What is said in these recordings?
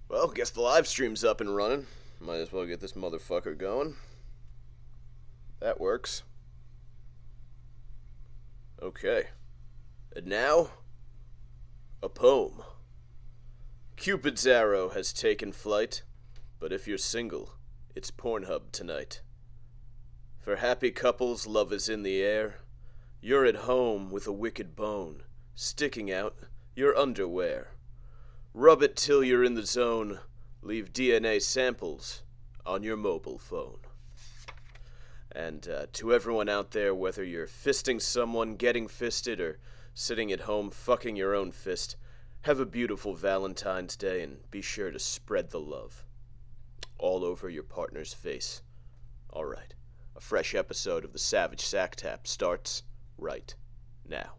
Well, guess the live stream's up and running. Might as well get this motherfucker going. That works. Okay. And now, a poem. Cupid's arrow has taken flight, but if you're single, it's Pornhub tonight. For happy couples, love is in the air. You're at home with a wicked bone, sticking out your underwear. Rub it till you're in the zone. Leave DNA samples on your mobile phone. And to everyone out there, whether you're fisting someone, getting fisted, or sitting at home fucking your own fist, have a beautiful Valentine's Day and be sure to spread the love all over your partner's face. All right, a fresh episode of the Savage Sack Tap starts right now.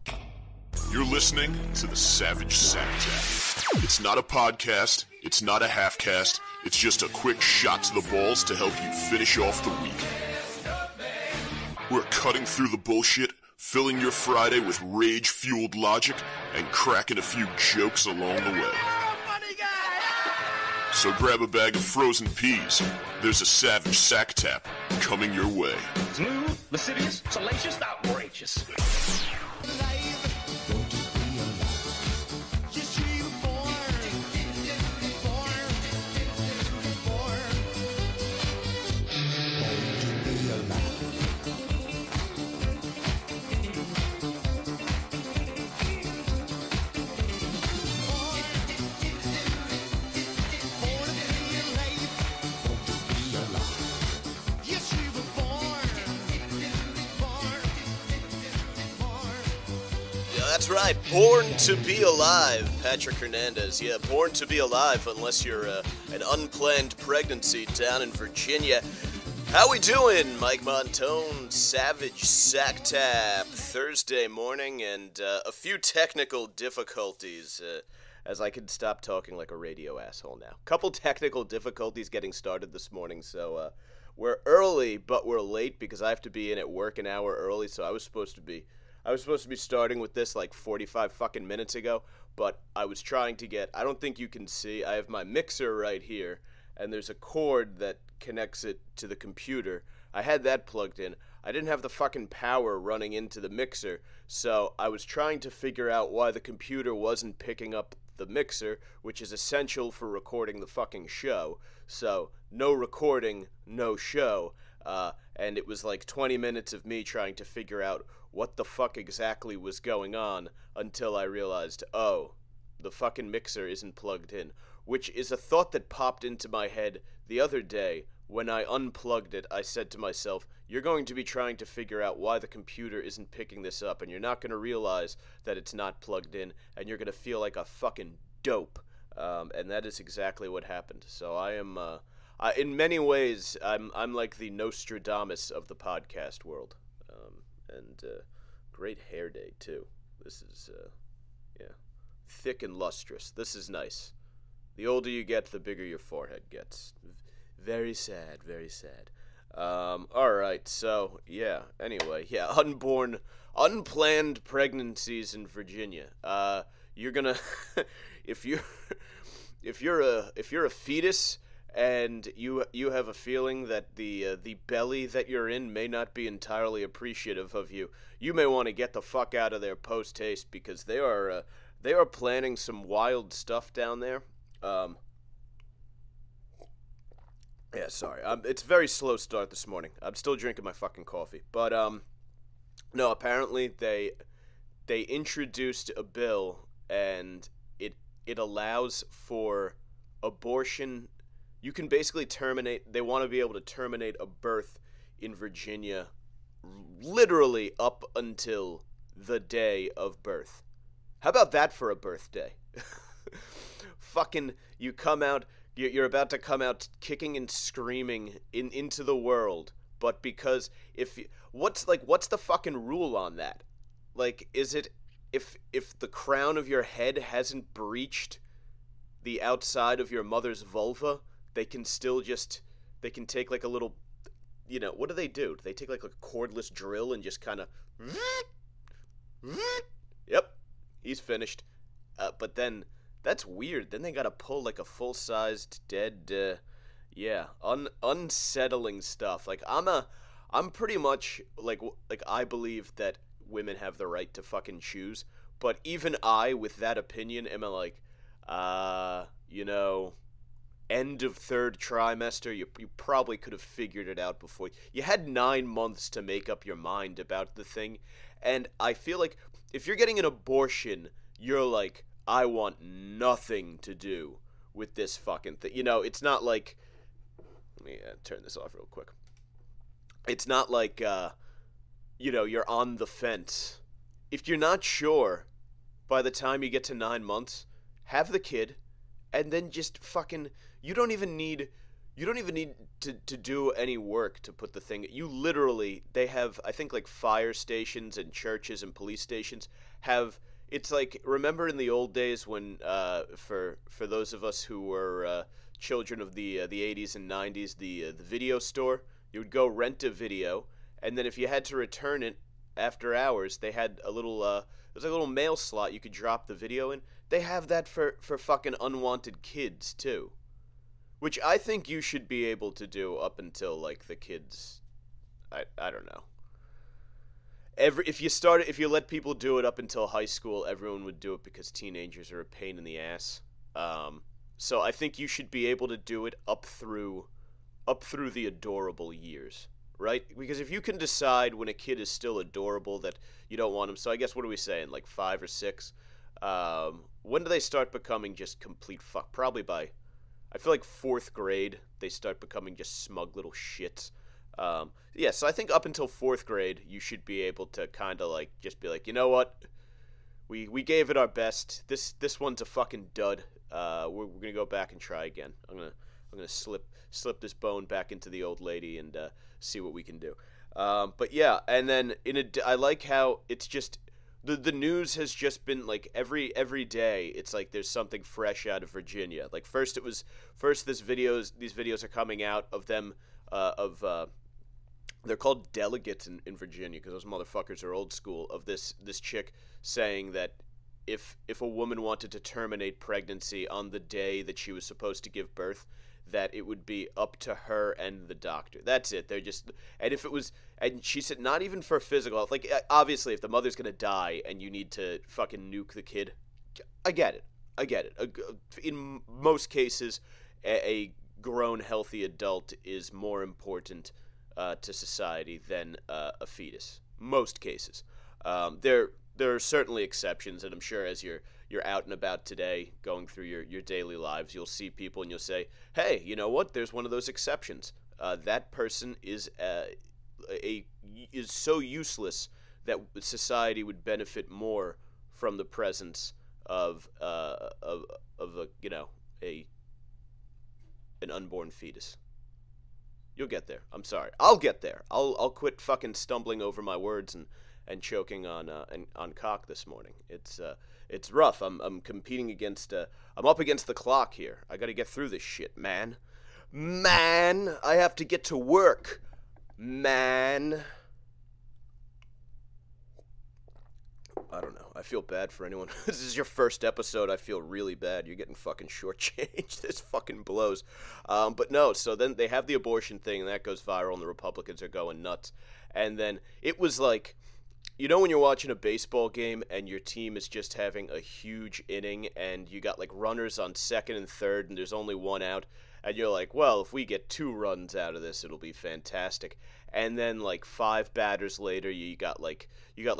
You're listening to the Savage Sack Tap. It's not a podcast, it's not a half-cast, it's just a quick shot to the balls to help you finish off the week. We're cutting through the bullshit, filling your Friday with rage-fueled logic, and cracking a few jokes along the way. So grab a bag of frozen peas. There's a Savage Sack Tap coming your way. Smooth, lascivious, salacious, outrageous. That's right, Born to Be Alive, Patrick Hernandez. Yeah, Born to Be Alive, unless you're an unplanned pregnancy down in Virginia. How we doing? Mike Montone, Savage Sack Tap, Thursday morning, and a few technical difficulties, as I can stop talking like a radio asshole now. Couple technical difficulties getting started this morning, so we're early, but we're late because I have to be in at work an hour early, so I was supposed to be starting with this like 45 fucking minutes ago, but I was trying to get, I don't think you can see, I have my mixer right here, and there's a cord that connects it to the computer. I had that plugged in. I didn't have the fucking power running into the mixer, so I was trying to figure out why the computer wasn't picking up the mixer, which is essential for recording the fucking show. So, no recording, no show, and it was like 20 minutes of me trying to figure out what the fuck exactly was going on until I realized, oh, the fucking mixer isn't plugged in, which is a thought that popped into my head the other day. When I unplugged it, I said to myself, you're going to be trying to figure out why the computer isn't picking this up, and you're not going to realize that it's not plugged in, and you're going to feel like a fucking dope. And that is exactly what happened. So I am, in many ways, I'm like the Nostradamus of the podcast world. And great hair day, too. This is, thick and lustrous. This is nice. The older you get, the bigger your forehead gets. Very sad, very sad. Alright, so, anyway, unplanned pregnancies in Virginia. You're gonna, if you're a fetus, and you have a feeling that the belly that you're in may not be entirely appreciative of you, you may want to get the fuck out of there post-haste, because they are planning some wild stuff down there. It's a very slow start this morning. I'm still drinking my fucking coffee, but no, apparently they introduced a bill, and it allows for abortion. You can basically they want to be able to terminate a birth in Virginia literally up until the day of birth. How about that for a birthday? Fucking, you come out, you're about to come out kicking and screaming into the world, but because what's the fucking rule on that? Like, is it, if the crown of your head hasn't breached the outside of your mother's vulva, they can take like a little, what do? Do they take like a cordless drill and just kind of, yep, he's finished. But then That's weird. Then they gotta pull like a full-sized dead. Yeah, unsettling stuff. Like I'm pretty much like I believe that women have the right to fucking choose, but even I, with that opinion, am like, you know, end of third trimester, you probably could have figured it out before. You had 9 months to make up your mind about the thing, and I feel like if you're getting an abortion, you're like, I want nothing to do with this fucking thing. You know, it's not like, let me turn this off real quick. It's not like, you know, you're on the fence. If you're not sure by the time you get to 9 months, have the kid, and then just fucking, you don't even need to do any work to put the thing. You literally, they have, I think, like fire stations and churches and police stations have, it's like, remember in the old days when, for those of us who were children of the 80s and 90s, the video store, you would go rent a video, and then if you had to return it after hours, they had a little, there's like a little mail slot you could drop the video in. They have that for fucking unwanted kids, too. Which I think you should be able to do up until, like, the kids, I don't know. If you let people do it up until high school, everyone would do it because teenagers are a pain in the ass. So I think you should be able to do it up through the adorable years, right? Because if you can decide when a kid is still adorable that you don't want him, so I guess, what are we saying, like 5 or 6? When do they start becoming just complete fuck? Probably by, I feel like 4th grade, they start becoming just smug little shits. Yeah, so I think up until 4th grade, you should be able to kind of like, just be like, you know what? We gave it our best. This one's a fucking dud. We're gonna go back and try again. I'm gonna slip this bone back into the old lady and see what we can do. But yeah, and then I like how it's just the news has just been like every day. It's like there's something fresh out of Virginia. Like these videos are coming out of them they're called delegates in Virginia because those motherfuckers are old school. Of this chick saying that if a woman wanted to terminate pregnancy on the day that she was supposed to give birth, that it would be up to her and the doctor. That's it. They're just, and if it was, and she said not even for physical health. Like obviously, if the mother's gonna die and you need to fucking nuke the kid, I get it. In most cases, a grown healthy adult is more important to society than a fetus. Most cases. There are certainly exceptions, and I'm sure as you're out and about today, going through your daily lives, you'll see people and you'll say, hey, you know what? There's one of those exceptions. That person is so useless that society would benefit more from the presence of a, you know, an unborn fetus. You'll get there. I'm sorry. I'll get there. I'll quit fucking stumbling over my words and choking on cock this morning. It's rough. I'm competing against I'm up against the clock here. I got to get through this shit, man. Man, I have to get to work. Man. I don't know. I feel bad for anyone. This is your first episode. I feel really bad. You're getting fucking shortchanged. This fucking blows. But no, so then they have the abortion thing, and that goes viral, and the Republicans are going nuts. And then it was like, you know when you're watching a baseball game and your team is just having a huge inning and you got like runners on second and third and there's only one out, and you're like, well, if we get 2 runs out of this, it'll be fantastic. And then like 5 batters later, you got like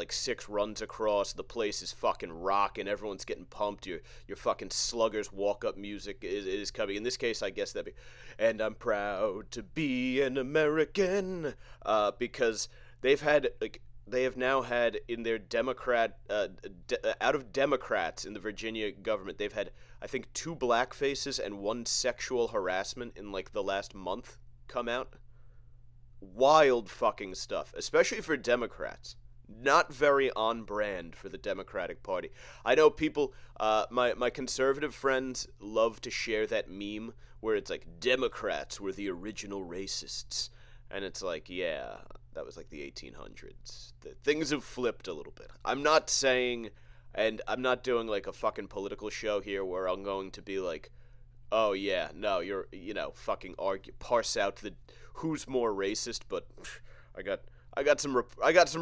6 runs across, the place is fucking rocking, everyone's getting pumped, your fucking sluggers walk up music is coming. In this case, I guess that'd be, and I'm proud to be an American, because they have now had in their Democrat, out of Democrats in the Virginia government, they've had, I think, 2 blackfaces and 1 sexual harassment in like the last month come out. Wild fucking stuff, especially for Democrats. Not very on brand for the Democratic Party. I know people, my conservative friends love to share that meme where it's like, Democrats were the original racists. And it's like, yeah, that was like the 1800s. Things have flipped a little bit. I'm not saying And I'm not doing like a fucking political show here where I'm going to be like, oh yeah, no, you're, fucking parse out who's more racist, but I got some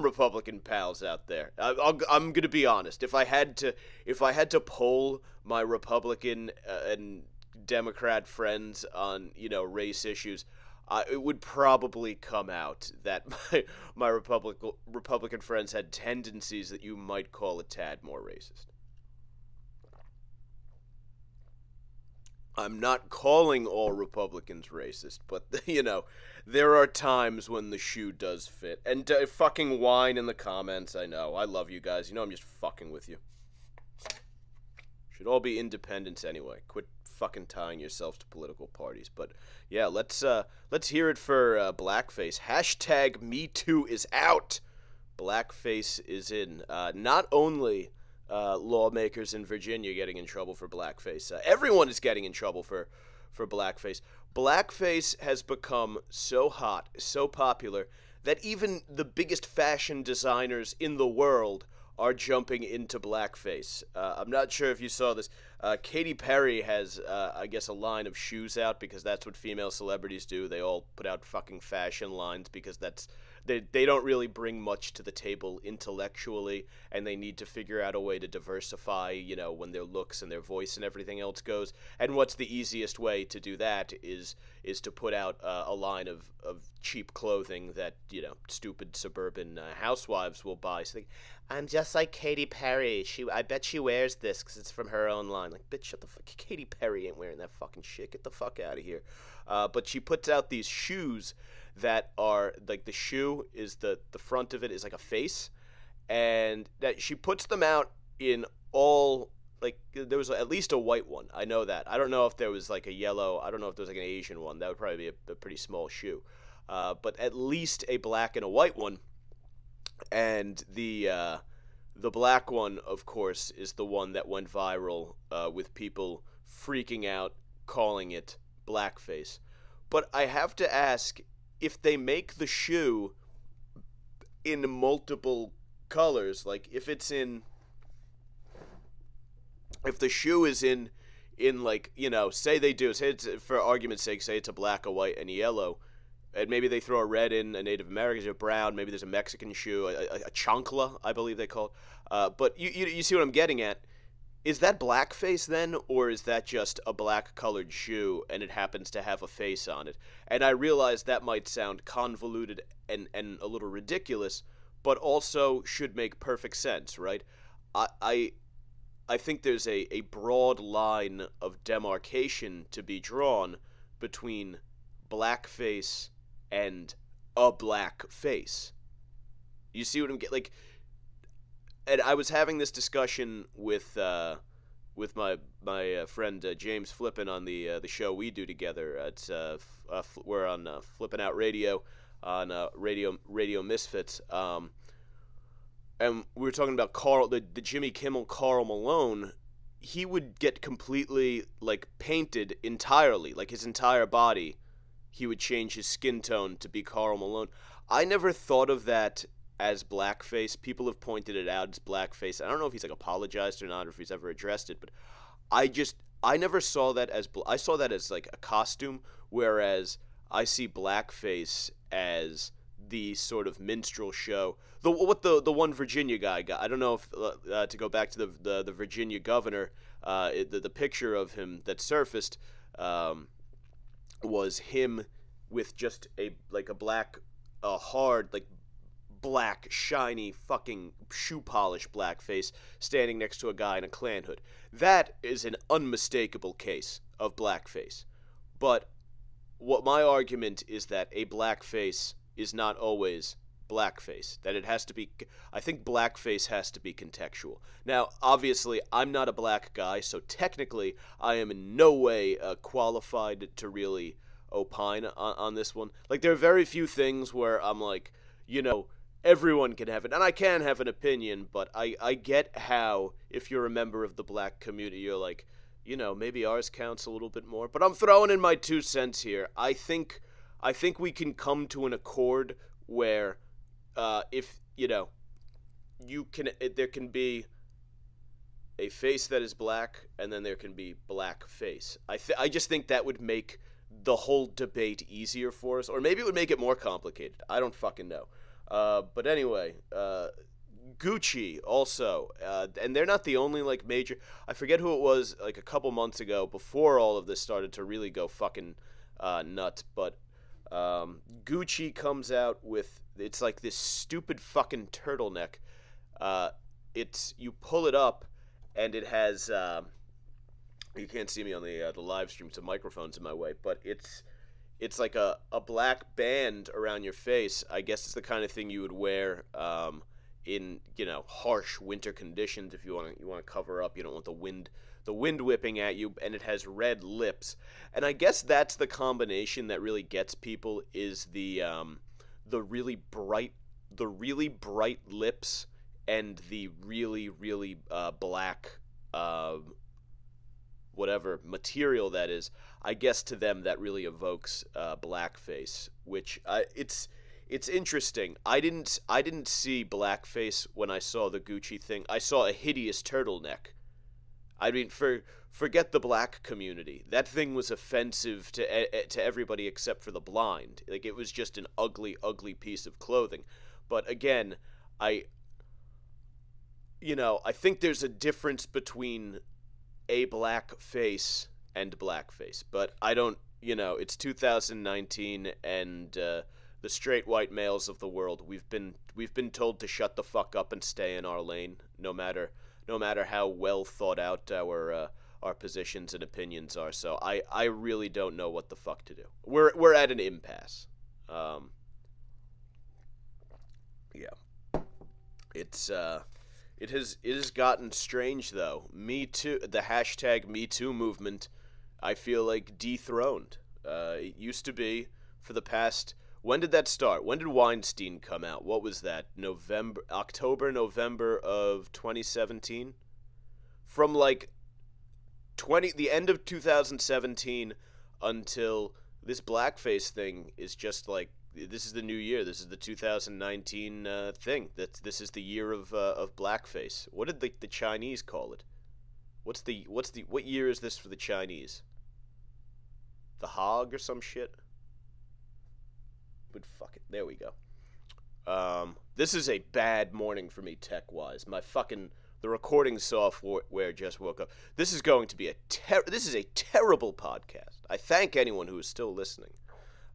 Republican pals out there. I'm gonna be honest. If I had to poll my Republican and Democrat friends on race issues, it would probably come out that my Republican friends had tendencies that you might call a tad more racist. I'm not calling all Republicans racist, but, there are times when the shoe does fit. And fucking whine in the comments, I know. I love you guys. I'm just fucking with you. Should all be independents anyway. Quit fucking tying yourselves to political parties. But, yeah, let's hear it for Blackface. Hashtag #MeToo is out. Blackface is in. Not only... lawmakers in Virginia getting in trouble for blackface. Everyone is getting in trouble for blackface. Blackface has become so hot, so popular, that even the biggest fashion designers in the world are jumping into blackface. I'm not sure if you saw this. Katy Perry has, I guess, a line of shoes out because that's what female celebrities do. They all put out fucking fashion lines because they don't really bring much to the table intellectually, and they need to figure out a way to diversify, when their looks and their voice and everything else goes. And what's the easiest way to do that is to put out a line of cheap clothing that, stupid suburban housewives will buy. So I'm just like Katy Perry. I bet she wears this because it's from her own line. Like, bitch, shut the fuck. Katy Perry ain't wearing that fucking shit. Get the fuck out of here. But she puts out these shoes that are, like, the shoe is the front of it is like a face. And that she puts them out in all, like, there was at least a white one. I know that. I don't know if there was, like, a yellow. I don't know if there was, like, an Asian one. That would probably be a pretty small shoe. But at least a black and a white one. And the black one, of course, is the one that went viral with people freaking out, calling it blackface. But I have to ask, if they make the shoe in multiple colors, like if the shoe is in like, say they do, say it's, for argument's sake, say it's a black, a white, and a yellow, and maybe they throw a red in, a Native American, a brown, maybe there's a Mexican shoe, a chancla, I believe they call it. But you see what I'm getting at. Is that blackface then, or is that just a black-colored shoe and it happens to have a face on it? And I realize that might sound convoluted and a little ridiculous, but also should make perfect sense, right? I think there's a broad line of demarcation to be drawn between blackface and a black face. You see what I'm getting? Like, and I was having this discussion with my friend James Flippin on the show we do together. It's we're on Flippin' Out Radio on Radio Misfits. And we were talking about the Jimmy Kimmel Karl Malone. He would get completely, like, painted entirely, like his entire body. He would change his skin tone to be Karl Malone. I never thought of that as blackface. People have pointed it out as blackface. I don't know if he's, like, apologized or not, or if he's ever addressed it, but I never saw that as, I saw that as, like, a costume, whereas I see blackface as the sort of minstrel show. The one Virginia guy got. I don't know if to go back to the Virginia governor, the picture of him that surfaced was him with just a black, hard, like, black, shiny, fucking shoe polish blackface standing next to a guy in a Klan hood. That is an unmistakable case of blackface. But what my argument is that a blackface is not always blackface. That it has to be, I think blackface has to be contextual. Now, obviously, I'm not a black guy, so technically, I am in no way qualified to really opine on this one. Like, there are very few things where I'm like, everyone can have it, and I can have an opinion, but I get how, if you're a member of the black community, you're like, maybe ours counts a little bit more. But I'm throwing in my 2 cents here. I think we can come to an accord where, if, there can be a face that is black, and then there can be blackface. I just think that would make the whole debate easier for us, or maybe it would make it more complicated. I don't fucking know. But anyway, Gucci also, and they're not the only like major. I forget who it was like a couple months ago before all of this started to really go fucking nuts. But Gucci comes out with, it's like this stupid fucking turtleneck. It's, you pull it up, and it has. You can't see me on the live stream, so microphone's in my way. But it's like a black band around your face. I guess it's the kind of thing you would wear in, you know, harsh winter conditions if you want to cover up. You don't want the wind whipping at you, and it has red lips. And I guess that's the combination that really gets people, is the really bright lips and the really black whatever material that is. I guess to them that really evokes blackface, which it's interesting. I didn't see blackface when I saw the Gucci thing. I saw a hideous turtleneck. I mean, forget the black community. That thing was offensive to everybody except for the blind. Like, it was just an ugly piece of clothing. But again, I think there's a difference between a black face and blackface. But I don't, it's 2019, and the straight white males of the world, we've been told to shut the fuck up and stay in our lane, no matter how well thought out our positions and opinions are. So I really don't know what the fuck to do. We're at an impasse. Yeah. It has gotten strange though. Me Too, the hashtag Me Too movement, I feel like dethroned. It used to be for the past. When did that start? When did Weinstein come out? What was that? October, November of 2017? From like the end of 2017 until this blackface thing is just like, this is the new year. This is the 2019 thing. This is the year of blackface. What did the Chinese call it? What year is this for the Chinese? The Hog or some shit? But fuck it. There we go. This is a bad morning for me tech-wise. The recording software just woke up. This is going to be this is a terrible podcast. I thank anyone who is still listening.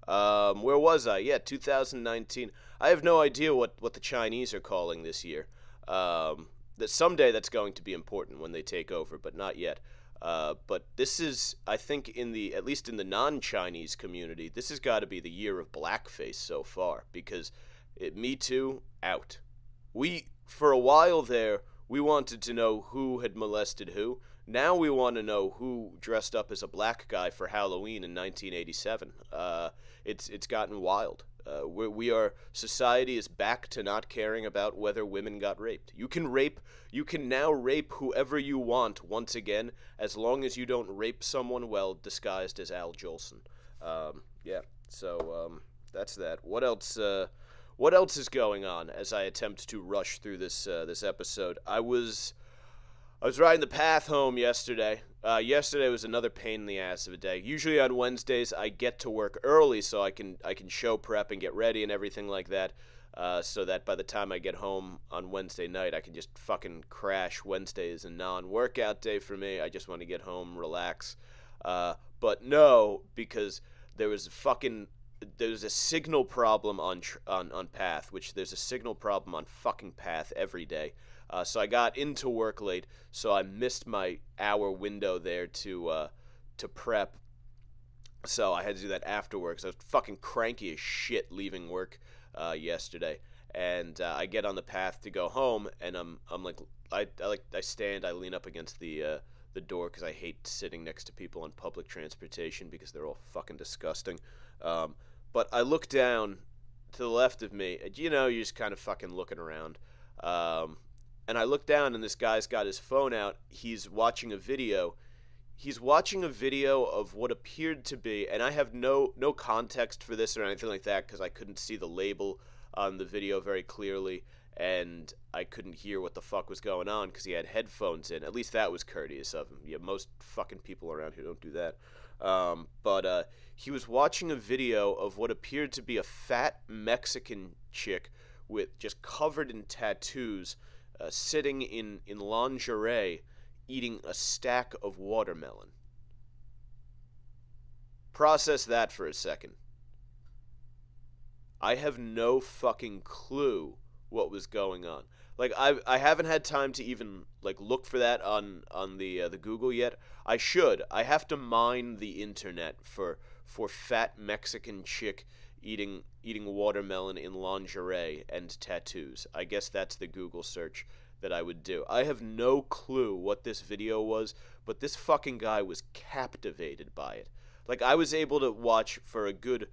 Where was I? Yeah, 2019. I have no idea what the Chinese are calling this year. That someday that's going to be important when they take over, but not yet. But this is, I think, at least in the non-Chinese community, this has got to be the year of blackface so far, because Me Too, out. For a while there, we wanted to know who had molested who. Now we want to know who dressed up as a black guy for Halloween in 1987. It's gotten wild. Society is back to not caring about whether women got raped. You can now rape whoever you want once again, as long as you don't rape someone well disguised as Al Jolson. Yeah, so that's that. What else is going on as I attempt to rush through this episode? I was riding the path home yesterday. Yesterday was another pain in the ass of a day. Usually on Wednesdays I get to work early so I can show prep and get ready and everything like that, so that by the time I get home on Wednesday night I can just fucking crash. Wednesday is a non-workout day for me. I just want to get home, relax. But no, because there was a signal problem on Path, which there's a signal problem on fucking Path every day. So I got into work late, so I missed my hour window there to prep. So I had to do that afterwards. I was fucking cranky as shit leaving work yesterday, and I get on the Path to go home, and I'm like, I lean up against the door because I hate sitting next to people on public transportation because they're all fucking disgusting. But I look down to the left of me, and you're just kind of fucking looking around. And I look down, and this guy's got his phone out. He's watching a video. He's watching a video of what appeared to be, and I have no context for this or anything like that because I couldn't see the label on the video very clearly. and I couldn't hear what the fuck was going on because he had headphones in. At least that was courteous of him. Yeah, most fucking people around here don't do that. But he was watching a video of what appeared to be a fat Mexican chick with just covered in tattoos, sitting in lingerie, eating a stack of watermelon. Process that for a second. I have no fucking clue what was going on. Like, I haven't had time to even like look for that on the Google yet. I should. I have to mine the internet for fat Mexican chick eating watermelon in lingerie and tattoos. I guess that's the Google search that I would do. I have no clue what this video was, but this fucking guy was captivated by it. Like, I was able to watch for a good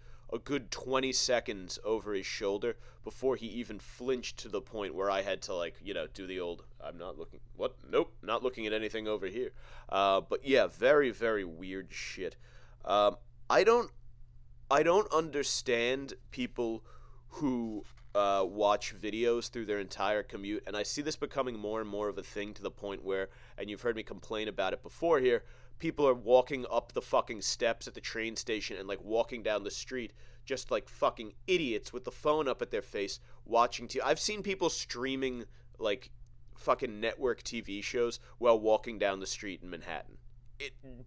20 seconds over his shoulder before he even flinched to the point where I had to, like, you know, do the old, I'm not looking, what? Nope, not looking at anything over here. But yeah, very, very weird shit. I don't understand people who watch videos through their entire commute, and I see this becoming more and more of a thing to the point where, and you've heard me complain about it before here, people are walking up the fucking steps at the train station and like walking down the street just like fucking idiots with the phone up at their face watching TV. I've seen people streaming like fucking network TV shows while walking down the street in Manhattan.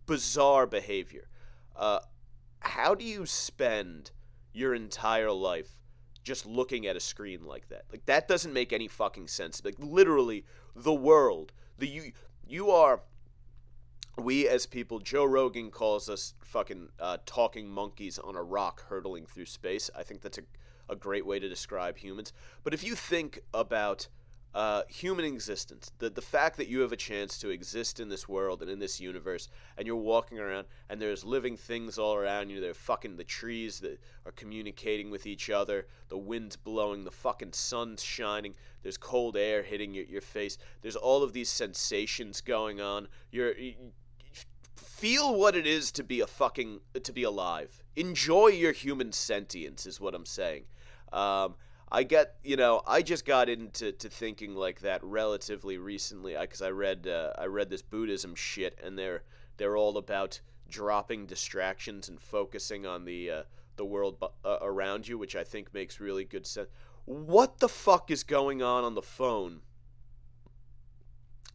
Bizarre behavior. How do you spend your entire life just looking at a screen like that? Like, that doesn't make any fucking sense. Like, literally, the world, you are, we as people, Joe Rogan calls us fucking talking monkeys on a rock hurtling through space. I think that's a great way to describe humans. But if you think about human existence, the fact that you have a chance to exist in this world and in this universe, and you're walking around and there's living things all around you, there's fucking the trees that are communicating with each other, the wind's blowing, the fucking sun's shining, there's cold air hitting your face, there's all of these sensations going on. You feel what it is to be alive. Enjoy your human sentience is what I'm saying. I just got into thinking like that relatively recently because I read this Buddhism shit, and they're all about dropping distractions and focusing on the world around you, which I think makes really good sense. What the fuck is going on the phone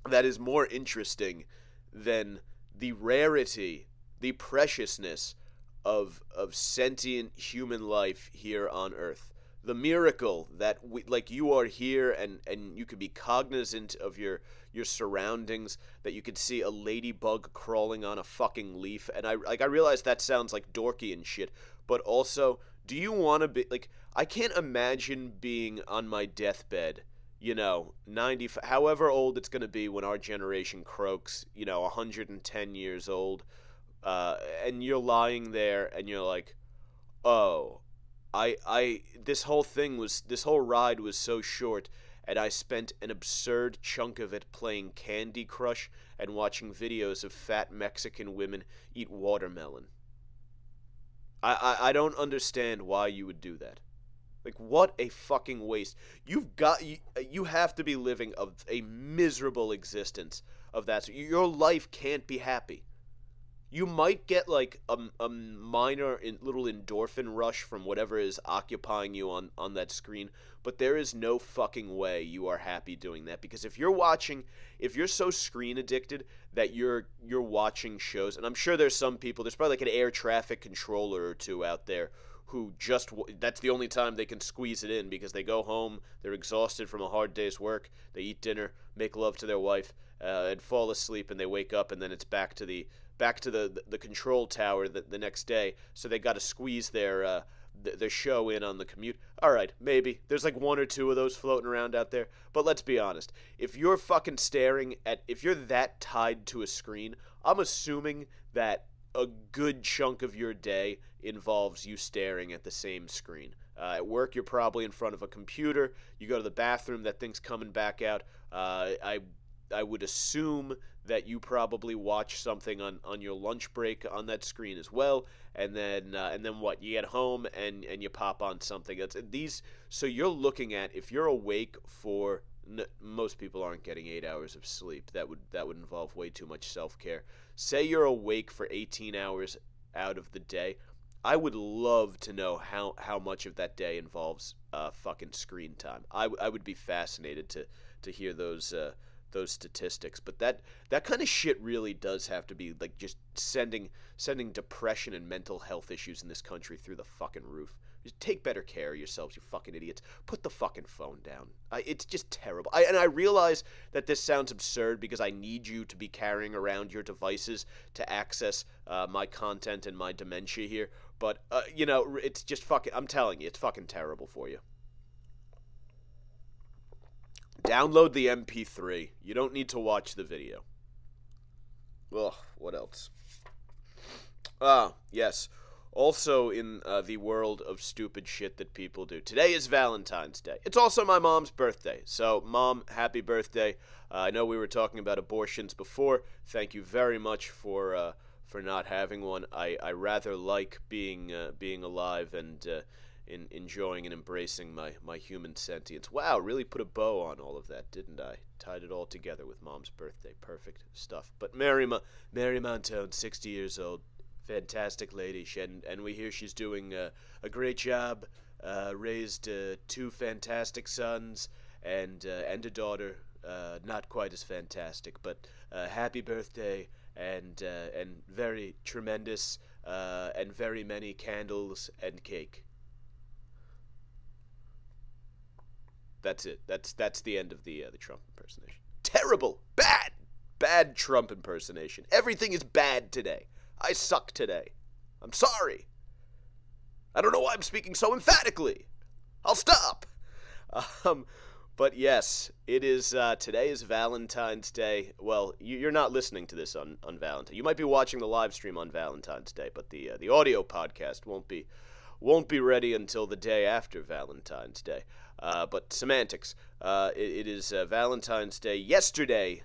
that is more interesting than the rarity, the preciousness of sentient human life here on Earth? The miracle that you are here and you could be cognizant of your surroundings, that you could see a ladybug crawling on a fucking leaf. And I realize that sounds like dorky and shit, but also, do you want to be like, I can't imagine being on my deathbed, 90, however old it's going to be when our generation croaks, 110 years old, and you're lying there and you're like, oh, this whole ride was so short, and I spent an absurd chunk of it playing Candy Crush and watching videos of fat Mexican women eat watermelon. I don't understand why you would do that. Like, what a fucking waste. You have to be living a miserable existence of that. So your life can't be happy. You might get like a minor little endorphin rush from whatever is occupying you on that screen, but there is no fucking way you are happy doing that, because if you're so screen addicted that you're watching shows, and I'm sure there's probably like an air traffic controller or two out there who that's the only time they can squeeze it in, because they go home, they're exhausted from a hard day's work, they eat dinner, make love to their wife, and fall asleep, and they wake up, and then it's back to the control tower the next day, so they got to squeeze their show in on the commute. All right, maybe there's like one or two of those floating around out there, but let's be honest, if you're that tied to a screen, I'm assuming that a good chunk of your day involves you staring at the same screen. At work, you're probably in front of a computer. You go to the bathroom, that thing's coming back out. would assume that you probably watch something on your lunch break on that screen as well, and then what? You get home and you pop on something. So you're looking at, if you're awake for most people aren't getting 8 hours of sleep. That would involve way too much self-care. Say you're awake for 18 hours out of the day. I would love to know how much of that day involves fucking screen time. I would be fascinated to hear those statistics. But that kind of shit really does have to be like just sending depression and mental health issues in this country through the fucking roof. Just take better care of yourselves, you fucking idiots. Put the fucking phone down. It's just terrible. And I realize that this sounds absurd because I need you to be carrying around your devices to access my content and my dementia here. But, it's just fucking, I'm telling you, it's fucking terrible for you. Download the MP3. You don't need to watch the video. Ugh, what else? Yes. Also in the world of stupid shit that people do. Today is Valentine's Day. It's also my mom's birthday. So, Mom, happy birthday. I know we were talking about abortions before. Thank you very much for not having one. I rather like being alive and enjoying and embracing my human sentience. Wow, really put a bow on all of that, didn't I? Tied it all together with Mom's birthday. Perfect stuff. But Mary Montone, 60 years old. Fantastic lady, and we hear she's doing a great job. Raised 2 fantastic sons and a daughter, not quite as fantastic, but happy birthday and very tremendous and very many candles and cake. That's it. That's the end of the Trump impersonation. Terrible, bad Trump impersonation. Everything is bad today. I suck today. I'm sorry. I don't know why I'm speaking so emphatically. I'll stop. But yes, it is. Today is Valentine's Day. Well, you're not listening to this on Valentine. You might be watching the live stream on Valentine's Day, but the audio podcast won't be ready until the day after Valentine's Day. But semantics. It is Valentine's Day. Yesterday,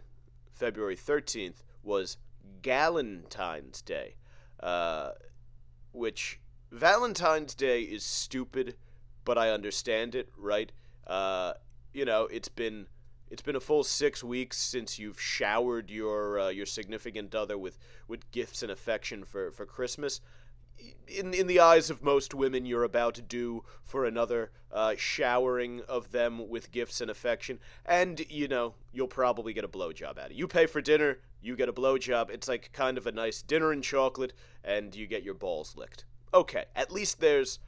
February 13th, was Galentine's Day, which Valentine's Day is stupid, but I understand it, right? It's been a full 6 weeks since you've showered your significant other with gifts and affection for Christmas. In the eyes of most women, you're about to do for another showering of them with gifts and affection, and you'll probably get a blowjob out of it. You pay for dinner, you get a blowjob. It's like kind of a nice dinner and chocolate, and you get your balls licked. Okay, at least there's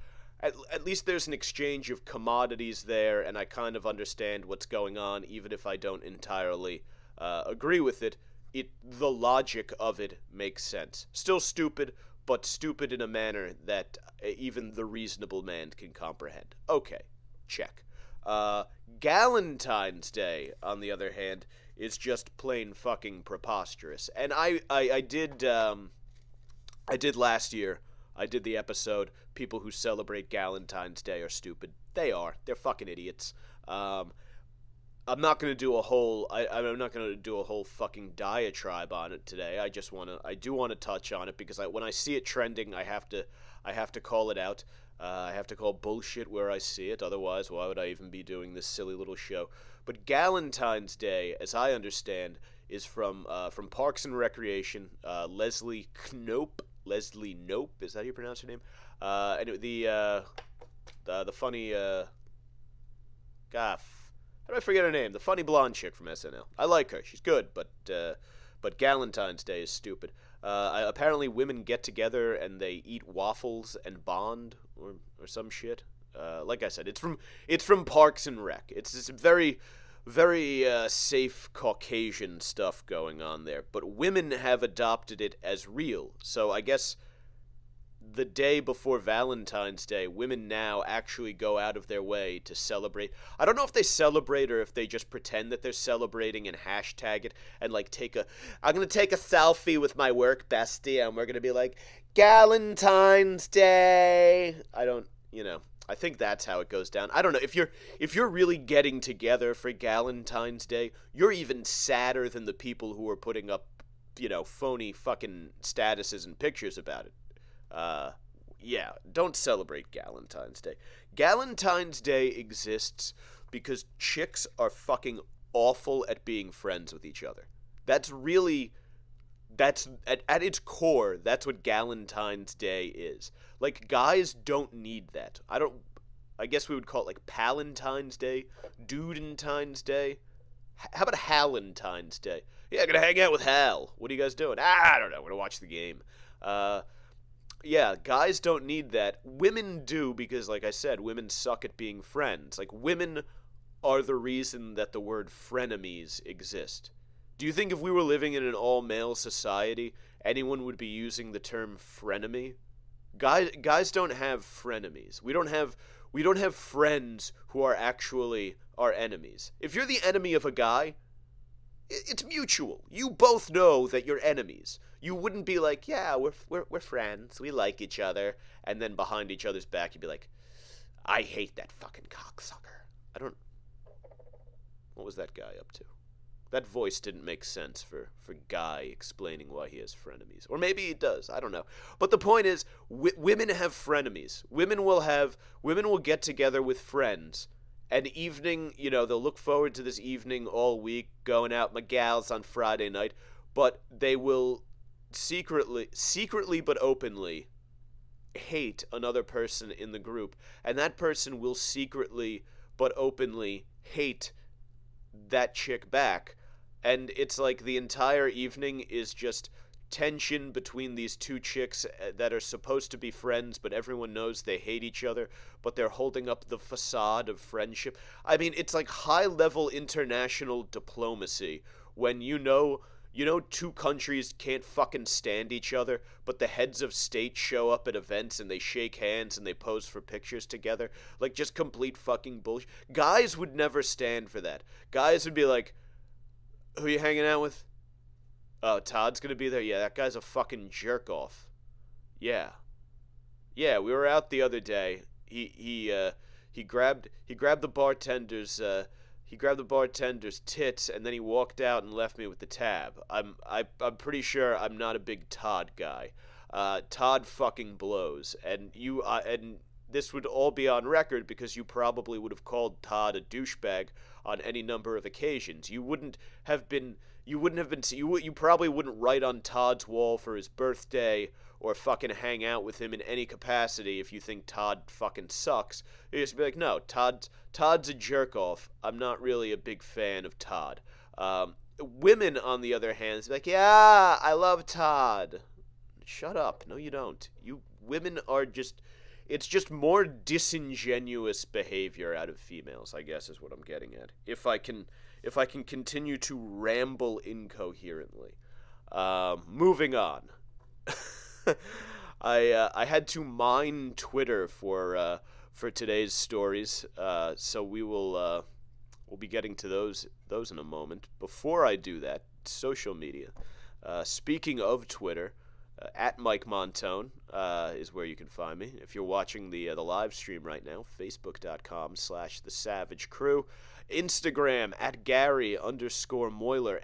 an exchange of commodities there, and I kind of understand what's going on, even if I don't entirely agree with it. The logic of it makes sense. Still stupid, but stupid in a manner that even the reasonable man can comprehend. Okay, check. Galentine's Day, on the other hand, is just plain fucking preposterous. And I did last year. I did the episode, people who celebrate Galentine's Day are stupid. They are. They're fucking idiots. I'm not gonna do a whole. I'm not gonna do a whole fucking diatribe on it today. I do want to touch on it because when I see it trending, I have to call it out. I have to call bullshit where I see it. Otherwise, why would I even be doing this silly little show? But Galentine's Day, as I understand, is from Parks and Recreation. Leslie Knope. Leslie Knope. Is that how you pronounce her name? And the funny How did I forget her name? The funny blonde chick from SNL. I like her. She's good, but Galentine's Day is stupid. Apparently women get together and they eat waffles and bond or some shit. Like I said, it's from Parks and Rec. It's very, very safe Caucasian stuff going on there. But women have adopted it as real. So I guess the day before Valentine's Day, women now actually go out of their way to celebrate. I don't know if they celebrate or if they just pretend that they're celebrating and hashtag it and like I'm going to take a selfie with my work bestie and we're going to be like, Galentine's Day. I don't I think that's how it goes down. I don't know, if you're really getting together for Galentine's Day, you're even sadder than the people who are putting up, phony fucking statuses and pictures about it. Yeah, don't celebrate Galentine's Day. Galentine's Day exists because chicks are fucking awful at being friends with each other. That's at its core, that's what Galentine's Day is. Like, guys don't need that. I guess we would call it like Palentine's Day, Dudentine's Day. How about Halentine's Day? Yeah, I'm gonna hang out with Hal. What are you guys doing? I don't know, we're gonna watch the game. Yeah, guys don't need that. Women do, because like I said, women suck at being friends. Like, women are the reason that the word frenemies exist. Do you think if we were living in an all-male society, anyone would be using the term frenemy? Guys don't have frenemies. We don't have friends who are actually our enemies. If you're the enemy of a guy, it's mutual. You both know that you're enemies. You wouldn't be like, yeah, we're friends, we like each other, and then behind each other's back you'd be like, I hate that fucking cocksucker. What was that guy up to? That voice didn't make sense for Guy explaining why he has frenemies. Or maybe he does, I don't know. But the point is, women have frenemies. Women will get together with friends. An evening, they'll look forward to this evening all week, going out my gals on Friday night, but they will secretly but openly hate another person in the group, and that person will secretly but openly hate that chick back, and it's like the entire evening is just tension between these two chicks that are supposed to be friends, but everyone knows they hate each other, but they're holding up the facade of friendship. I mean, it's like high-level international diplomacy when two countries can't fucking stand each other, but the heads of state show up at events and they shake hands and they pose for pictures together. Like, just complete fucking bullshit. Guys would never stand for that. Guys would be like, who you hanging out with? Oh, Todd's gonna be there? Yeah, that guy's a fucking jerk-off. Yeah, we were out the other day. He grabbed the bartender's tits, and then he walked out and left me with the tab. I'm pretty sure I'm not a big Todd guy. Todd fucking blows, and and this would all be on record because you probably would have called Todd a douchebag on any number of occasions. You probably wouldn't write on Todd's wall for his birthday or fucking hang out with him in any capacity if you think Todd fucking sucks. You just be like, no, Todd's a jerk-off. I'm not really a big fan of Todd. Women, on the other hand, is like, yeah, I love Todd. Shut up. No, you don't. Women are just... It's just more disingenuous behavior out of females, I guess, is what I'm getting at. If I can continue to ramble incoherently. Moving on. I had to mine Twitter for today's stories, so we'll be getting to those in a moment. Before I do that, social media. Speaking of Twitter, at Mike Montone is where you can find me. If you're watching the live stream right now, facebook.com/The Savage Crew. Instagram at Gary_Moyler,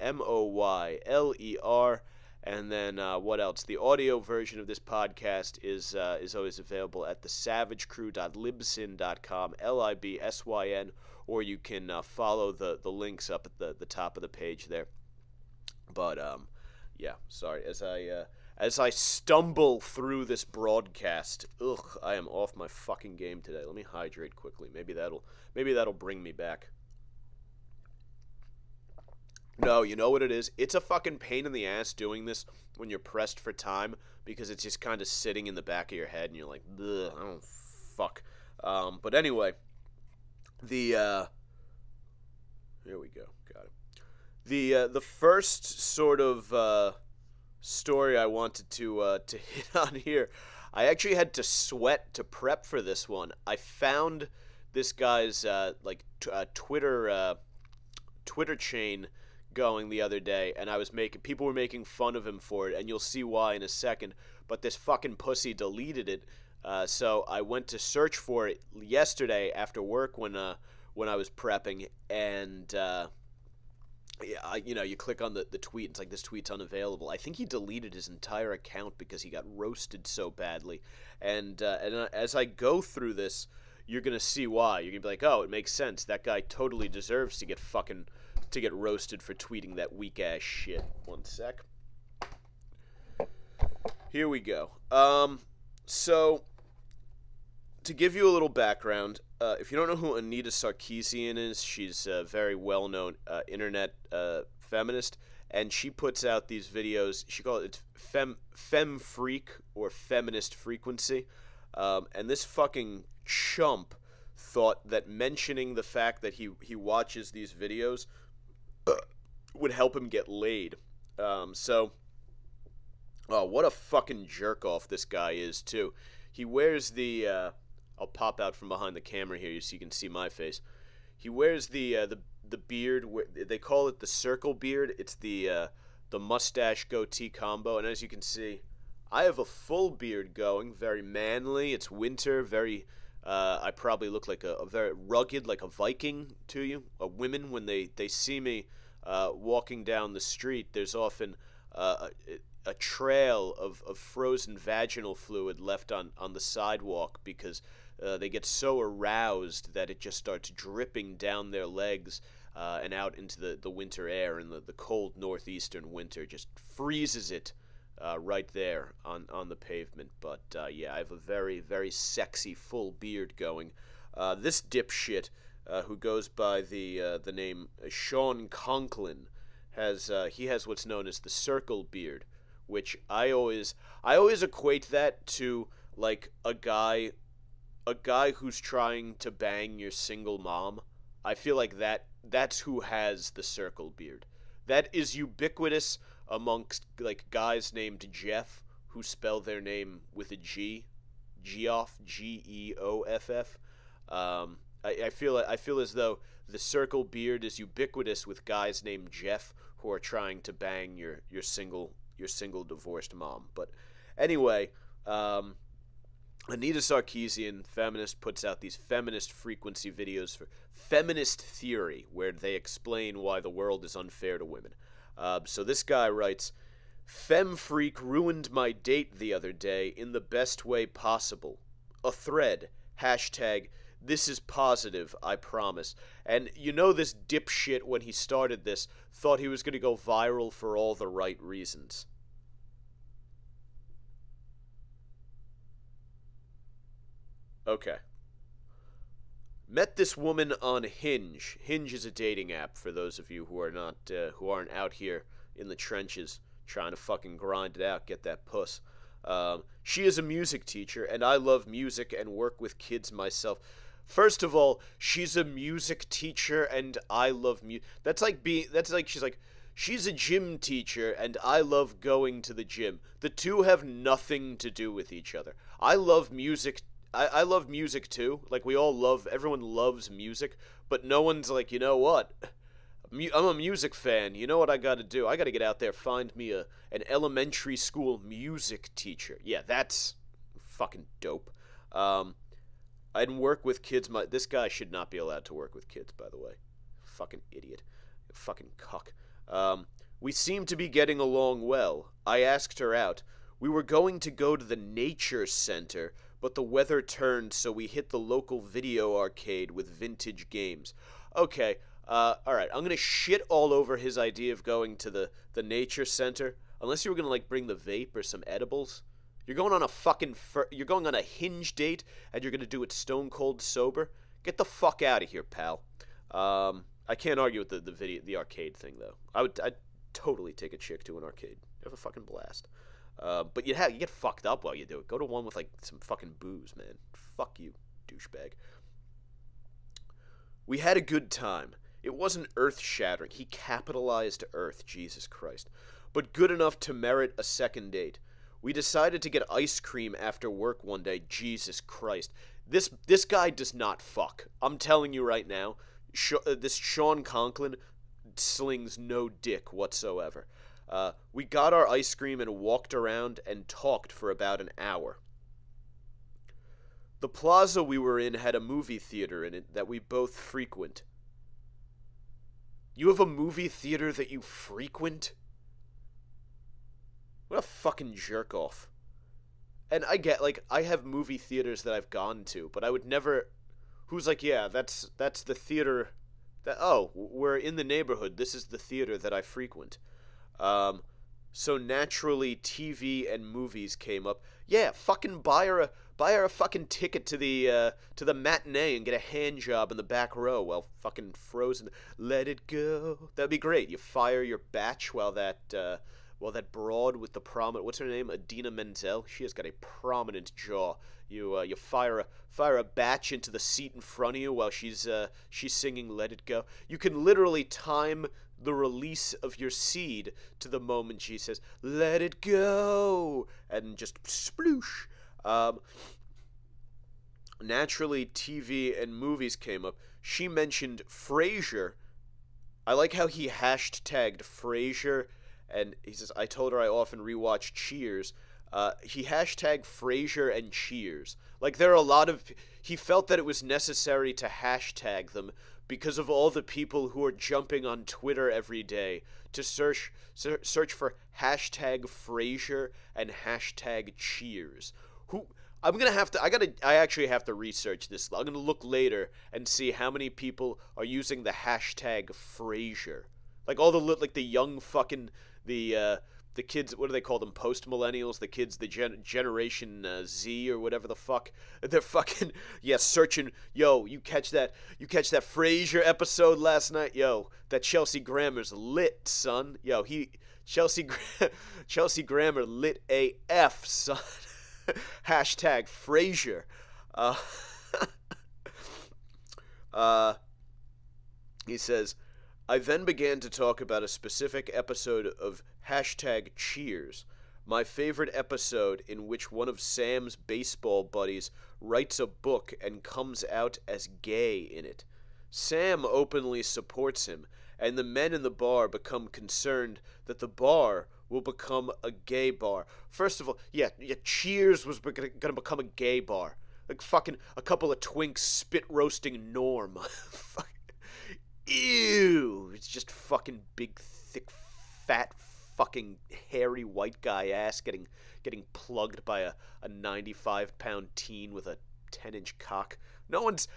Moyler. And then what else? The audio version of this podcast is always available at thesavagecrew.libsyn.com, LIBSYN, or you can follow the links up at the top of the page there. But yeah, sorry, as I stumble through this broadcast, I am off my fucking game today. Let me hydrate quickly. Maybe that'll bring me back. No, you know what it is? It's a fucking pain in the ass doing this when you're pressed for time, because it's just kind of sitting in the back of your head and you're like, ugh, oh, fuck. But anyway, here we go. Got it. The first sort of story I wanted to hit on here, I actually had to sweat to prep for this one. I found this guy's Twitter chain going the other day, and people were making fun of him for it, and you'll see why in a second. But this fucking pussy deleted it So I went to search for it yesterday after work when I was prepping, and you click on the tweet. It's like, this tweet's unavailable. I think he deleted his entire account because he got roasted so badly. And as I go through this, you're gonna see why. You're gonna be like, oh, it makes sense. That guy totally deserves to get roasted for tweeting that weak ass shit. One sec. Here we go. So to give you a little background, if you don't know who Anita Sarkeesian is, she's a very well-known internet feminist, and she puts out these videos. She calls it fem freak or feminist frequency, and this fucking chump thought that mentioning the fact that he watches these videos would help him get laid. What a fucking jerk off this guy is too. He wears the I'll pop out from behind the camera here so you can see my face. He wears the beard. They call it the circle beard. It's the mustache goatee combo, and as you can see, I have a full beard going, very manly. It's winter, very. I probably look like a very rugged, like a Viking to you. Women, when they see me walking down the street, there's often a trail of frozen vaginal fluid left on the sidewalk because they get so aroused that it just starts dripping down their legs and out into the winter air, and the cold northeastern winter just freezes it right there on the pavement. But yeah, I have a very, very sexy full beard going. This dipshit who goes by the name Sean Conklin has what's known as the circle beard, which I always equate that to like a guy who's trying to bang your single mom. I feel like that's who has the circle beard. That is ubiquitous amongst like guys named Jeff who spell their name with a G, Geoff, Geoff. I feel as though the circle beard is ubiquitous with guys named Jeff who are trying to bang your single divorced mom. But anyway, Anita Sarkeesian, feminist, puts out these feminist frequency videos for feminist theory, where they explain why the world is unfair to women. So this guy writes, "Fem freak ruined my date the other day in the best way possible. A thread, hashtag, this is positive, I promise." And you know this dipshit, when he started this, thought he was going to go viral for all the right reasons. Okay. Met this woman on Hinge. Hinge is a dating app for those of you who aren't out here in the trenches trying to fucking grind it out, get that puss. She is a music teacher, and I love music and work with kids myself. First of all, she's a music teacher, and I love music. That's like she's a gym teacher, and I love going to the gym. The two have nothing to do with each other. I love music. I love music too. Like, everyone loves music, but no one's like, you know what? I'm a music fan. You know what I gotta do? I gotta get out there, find me an elementary school music teacher. Yeah, that's fucking dope. I'd work with kids. This guy should not be allowed to work with kids, by the way. Fucking idiot. Fucking cuck. We seem to be getting along well. I asked her out. We were going to go to the nature center, but the weather turned, so we hit the local video arcade with vintage games. Okay, alright, I'm gonna shit all over his idea of going to the nature center, unless you were gonna, like, bring the vape or some edibles. You're going on you're going on a Hinge date, and you're gonna do it stone cold sober? Get the fuck out of here, pal. I can't argue with the arcade thing, though. I'd totally take a chick to an arcade. Have a fucking blast. But you get fucked up while you do it. Go to one with, like, some fucking booze, man. Fuck you, douchebag. We had a good time. It wasn't earth-shattering. He capitalized Earth, Jesus Christ. But good enough to merit a second date. We decided to get ice cream after work one day. Jesus Christ. This guy does not fuck. I'm telling you right now, this Sean Conklin slings no dick whatsoever. We got our ice cream and walked around and talked for about an hour. The plaza we were in had a movie theater in it that we both frequent. You have a movie theater that you frequent? What a fucking jerk off. And I get, like, I have movie theaters that I've gone to, but I would never... Who's like, yeah, that's the theater... That, oh, we're in the neighborhood. This is the theater that I frequent. So naturally, TV and movies came up. Yeah, fucking buy her a fucking ticket to the matinee and get a hand job in the back row while fucking Frozen. Let it go. That'd be great. You fire your batch while that broad with the prominent, what's her name? Idina Menzel. She has got a prominent jaw. You fire a batch into the seat in front of you while she's singing "Let It Go." You can literally time the release of your seed to the moment she says "Let it go" and just sploosh. Naturally, TV and movies came up. She mentioned Frasier. I like how he hashtagged Frasier. And he says, I told her I often rewatch Cheers. He hashtagged Frasier and Cheers. Like, there are a lot of... He felt that it was necessary to hashtag them because of all the people who are jumping on Twitter every day to search for hashtag Frasier and hashtag Cheers. I'm gonna have to... I actually have to research this. I'm gonna look later and see how many people are using the hashtag Frasier. Like, all the young fucking... The kids, what do they call them? Post-millennials? The kids, the Generation Z or whatever the fuck. They're fucking, yeah, searching. Yo, you catch that Frasier episode last night? Yo, that Chelsea Grammer's lit, son. Yo, Chelsea Grammer lit AF, son. Hashtag Frasier. He says... I then began to talk about a specific episode of hashtag Cheers, my favorite episode in which one of Sam's baseball buddies writes a book and comes out as gay in it. Sam openly supports him, and the men in the bar become concerned that the bar will become a gay bar. First of all, yeah, Cheers was going to become a gay bar. Like fucking a couple of twinks spit-roasting Norm. Ew, it's just fucking big, thick, fat, fucking hairy white guy ass getting plugged by a 95-pound teen with a 10-inch cock. No one's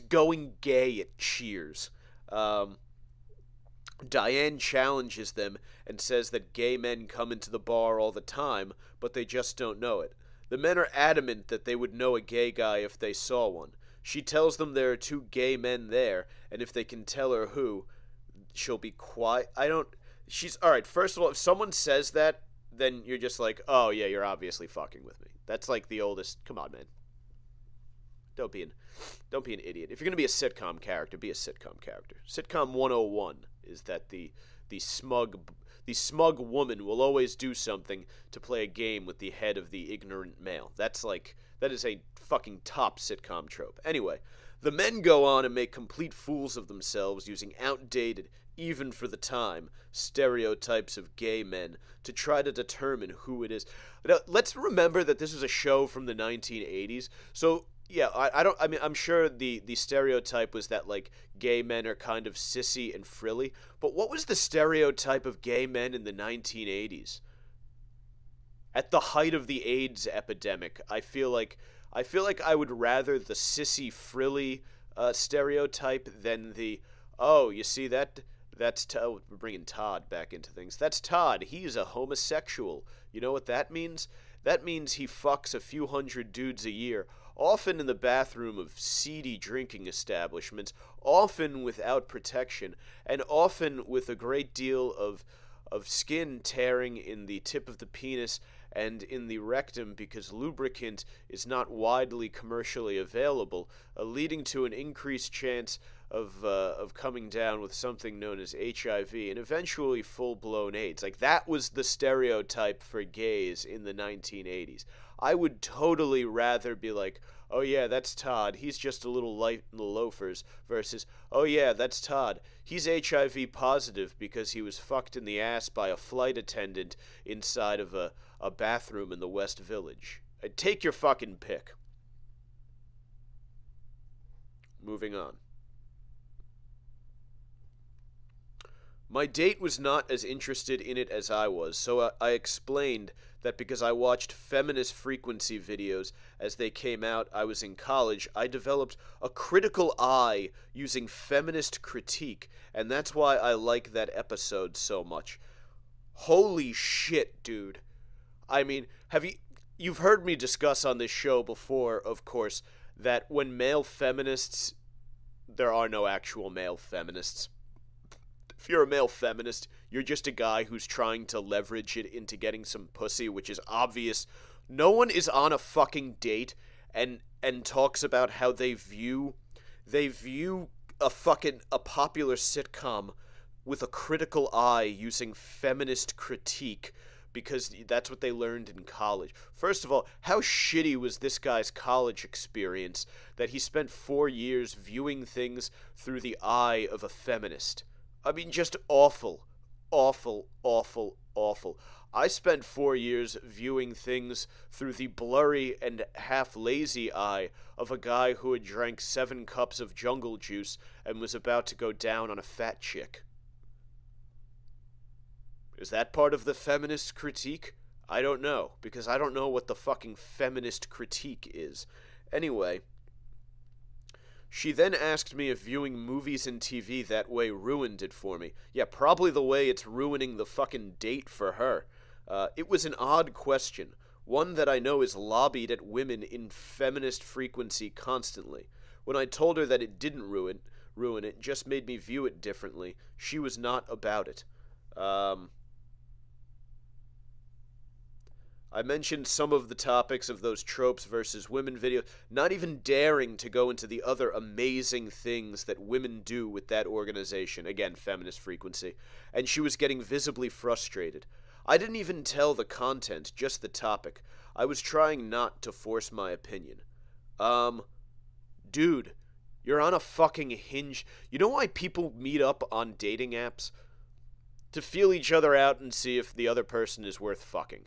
going gay at Cheers. Diane challenges them and says that gay men come into the bar all the time, but they just don't know it. The men are adamant that they would know a gay guy if they saw one. She tells them there are two gay men there, and if they can tell her who, she'll be quiet. Alright, first of all, if someone says that, then you're just like, oh yeah, you're obviously fucking with me. That's like the oldest, come on, man. Don't be an idiot. If you're gonna be a sitcom character, be a sitcom character. Sitcom 101 is that the smug woman will always do something to play a game with the head of the ignorant male. That is a fucking top sitcom trope. Anyway, the men go on and make complete fools of themselves using outdated, even for the time, stereotypes of gay men to try to determine who it is. Now, let's remember that this was a show from the 1980s, so yeah, I'm sure the stereotype was that, like, gay men are kind of sissy and frilly, but what was the stereotype of gay men in the 1980s? At the height of the AIDS epidemic, I feel like I would rather the sissy frilly stereotype than the, oh, you see that's we're bringing Todd back into things. That's Todd. He's a homosexual. You know what that means? That means he fucks a few hundred dudes a year, often in the bathroom of seedy drinking establishments, often without protection, and often with a great deal of skin tearing in the tip of the penis and in the rectum because lubricant is not widely commercially available, leading to an increased chance of coming down with something known as HIV and eventually full-blown AIDS. Like, that was the stereotype for gays in the 1980s. I would totally rather be like, oh yeah, that's Todd, he's just a little light in the loafers, versus, oh yeah, that's Todd, he's HIV positive because he was fucked in the ass by a flight attendant inside of a bathroom in the West Village. Take your fucking pick. Moving on. My date was not as interested in it as I was, so I explained that because I watched feminist frequency videos as they came out, I was in college, I developed a critical eye using feminist critique, and that's why I like that episode so much. Holy shit, dude. I mean, you've heard me discuss on this show before, of course, that when male feminists, there are no actual male feminists. If you're a male feminist, you're just a guy who's trying to leverage it into getting some pussy, which is obvious. No one is on a fucking date and talks about how they view a popular sitcom with a critical eye using feminist critique because that's what they learned in college. First of all, how shitty was this guy's college experience that he spent 4 years viewing things through the eye of a feminist? I mean, just awful. Awful, awful, awful. I spent 4 years viewing things through the blurry and half-lazy eye of a guy who had drank 7 cups of jungle juice and was about to go down on a fat chick. Is that part of the feminist critique? I don't know, because I don't know what the fucking feminist critique is. Anyway, she then asked me if viewing movies and TV that way ruined it for me. Yeah, probably the way it's ruining the fucking date for her. It was an odd question, one that I know is lobbied at women in feminist frequency constantly. When I told her that it didn't ruin it, just made me view it differently, she was not about it. I mentioned some of the topics of those tropes versus women videos, not even daring to go into the other amazing things that women do with that organization, again, feminist frequency, and she was getting visibly frustrated. I didn't even tell the content, just the topic. I was trying not to force my opinion. Dude, you're on a fucking Hinge. You know why people meet up on dating apps? To feel each other out and see if the other person is worth fucking.